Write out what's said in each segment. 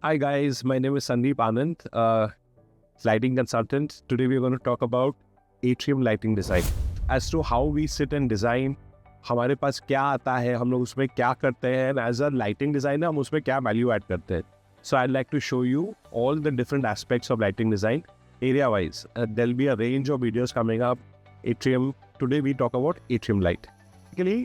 Hi guys, my name is Sandeep Anand, lighting consultant. Today we are going to talk about atrium lighting design. As to how we sit and design, हमारे पास क्या आता है, हम लोग उसमें क्या करते हैं, and as a lighting designer हम उसमें क्या value add करते हैं. So I'd like to show you all the different aspects of lighting design area-wise. There'll be a range of videos coming up. Atrium. Today we talk about atrium light. Basically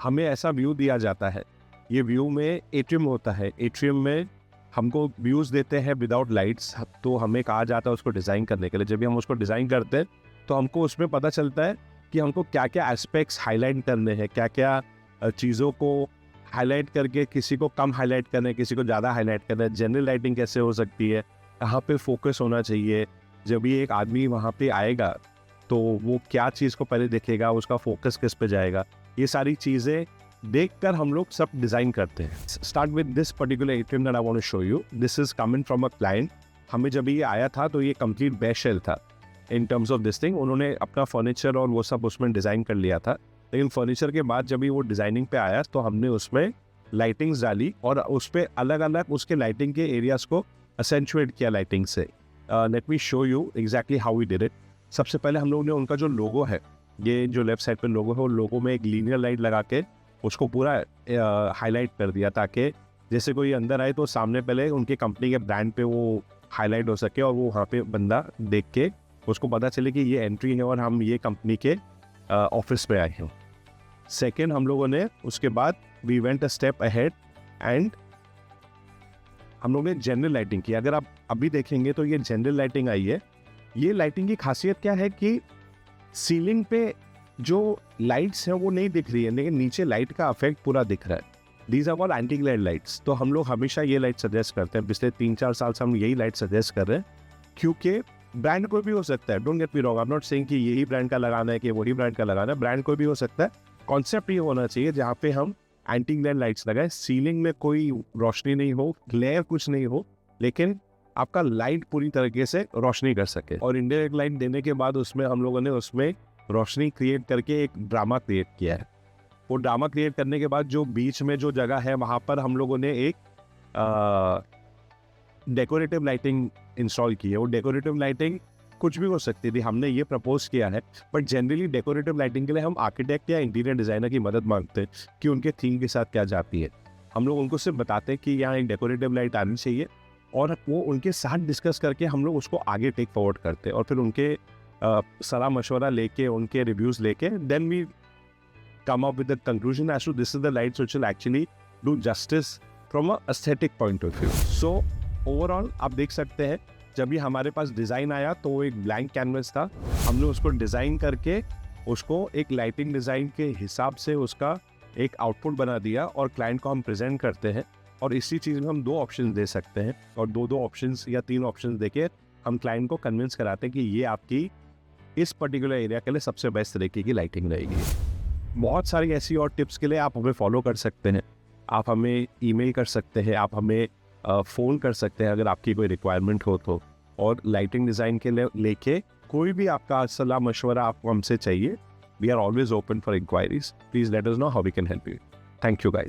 हमें ऐसा view दिया जाता है. ये view में atrium होता है. Atrium में हमको व्यूज़ देते हैं विदाउट लाइट्स, तो हमें कहा जाता है उसको डिज़ाइन करने के लिए. जब भी हम उसको डिज़ाइन करते हैं तो हमको उसमें पता चलता है कि हमको क्या क्या एस्पेक्ट्स हाईलाइट करने हैं, क्या क्या चीज़ों को हाईलाइट करके किसी को कम हाईलाइट करना है, किसी को ज़्यादा हाईलाइट करना है, जनरल लाइटिंग कैसे हो सकती है, कहाँ पे फोकस होना चाहिए. जब भी एक आदमी वहाँ पे आएगा तो वो क्या चीज़ को पहले देखेगा, उसका फोकस किस पे जाएगा, ये सारी चीज़ें देखकर हम लोग सब डिज़ाइन करते हैं. Start with this particular atrium that I want to show you. This is coming from a client. हमें जब ये आया था तो ये कंप्लीट बेस्ट शेल था in terms of this thing. उन्होंने अपना फर्नीचर और वो सब उसमें डिज़ाइन कर लिया था, लेकिन फर्नीचर के बाद जब भी वो डिज़ाइनिंग पे आया तो हमने उसमें लाइटिंग्स डाली और उस पर अलग अलग उसके लाइटिंग के एरियाज़ को असेंचुएट किया लाइटिंग से. Let me show you exactly how we did it. सबसे पहले हम लोग ने उनका जो लोगो है, ये जो लेफ्ट साइड पे लोगो है, वो लोगो में एक लीनियर लाइट लगा के उसको पूरा हाईलाइट कर दिया, ताकि जैसे कोई अंदर आए तो सामने पहले उनके कंपनी के ब्रांड पे वो हाईलाइट हो सके और वो वहाँ पे बंदा देख के उसको पता चले कि ये एंट्री है और हम ये कंपनी के ऑफिस पे आए हैं. सेकेंड, हम लोगों ने उसके बाद we went a step ahead and हम लोगों ने जनरल लाइटिंग की. अगर आप अभी देखेंगे तो ये जनरल लाइटिंग आई है. ये लाइटिंग की खासियत क्या है कि सीलिंग पे जो लाइट्स हैं वो नहीं दिख रही है, लेकिन नीचे लाइट का इफेक्ट पूरा दिख रहा है. These are all anti glare lights. तो हम लोग हमेशा ये लाइट सजेस्ट करते हैं. पिछले 3-4 साल से हम यही लाइट सजेस्ट कर रहे हैं, क्योंकि ब्रांड कोई भी हो सकता है. Don't get me wrong, I am not saying कि यही ब्रांड का लगाना है कि वही ब्रांड का लगाना है. ब्रांड कोई भी हो सकता है. कॉन्सेप्ट ये होना चाहिए जहाँ पे हम एंटी ग्लेयर लाइट्स लगाएं. सीलिंग में कोई रोशनी नहीं हो, ग्लेयर कुछ नहीं हो, लेकिन आपका लाइट पूरी तरीके से रोशनी कर सके. और इनडायरेक्ट लाइट देने के बाद उसमें हम लोगों ने उसमें रोशनी क्रिएट करके एक ड्रामा क्रिएट किया है. वो ड्रामा क्रिएट करने के बाद जो बीच में जो जगह है वहाँ पर हम लोगों ने एक डेकोरेटिव लाइटिंग इंस्टॉल की है. वो डेकोरेटिव लाइटिंग कुछ भी हो सकती थी, हमने ये प्रपोज किया है. बट जनरली डेकोरेटिव लाइटिंग के लिए हम आर्किटेक्ट या इंटीरियर डिज़ाइनर की मदद मांगते हैं कि उनके थीम के साथ क्या जाती है. हम लोग उनको सिर्फ बताते हैं कि यहाँ एक डेकोरेटिव लाइट आनी चाहिए और वो उनके साथ डिस्कस करके हम लोग उसको आगे टेक फॉरवर्ड करते हैं और फिर उनके सलाह मशवरा लेके, उनके रिव्यूज़ लेके, then we come up with the conclusion as to this is the lights which will actually do justice from a aesthetic point of view. So overall आप देख सकते हैं जब भी हमारे पास डिज़ाइन आया तो वो एक ब्लैंक कैनवस था. हमने उसको डिज़ाइन करके उसको एक लाइटिंग डिज़ाइन के हिसाब से उसका एक आउटपुट बना दिया और क्लाइंट को हम प्रेजेंट करते हैं. और इसी चीज़ में हम 2 ऑप्शन दे सकते हैं और 2 ऑप्शंस या 3 ऑप्शंस देके हम क्लाइंट को कन्विंस कराते हैं कि ये आपकी इस पर्टिकुलर एरिया के लिए सबसे बेस्ट तरीके की लाइटिंग रहेगी. बहुत सारी ऐसी और टिप्स के लिए आप हमें फॉलो कर सकते हैं. आप हमें ईमेल कर सकते हैं, आप हमें फ़ोन कर सकते हैं अगर आपकी कोई रिक्वायरमेंट हो तो. और लाइटिंग डिज़ाइन के लिए लेके कोई भी आपका सलाह मशवरा आपको हमसे चाहिए, we are always open for enquiries. Please let us know how we can help you. Thank you guys.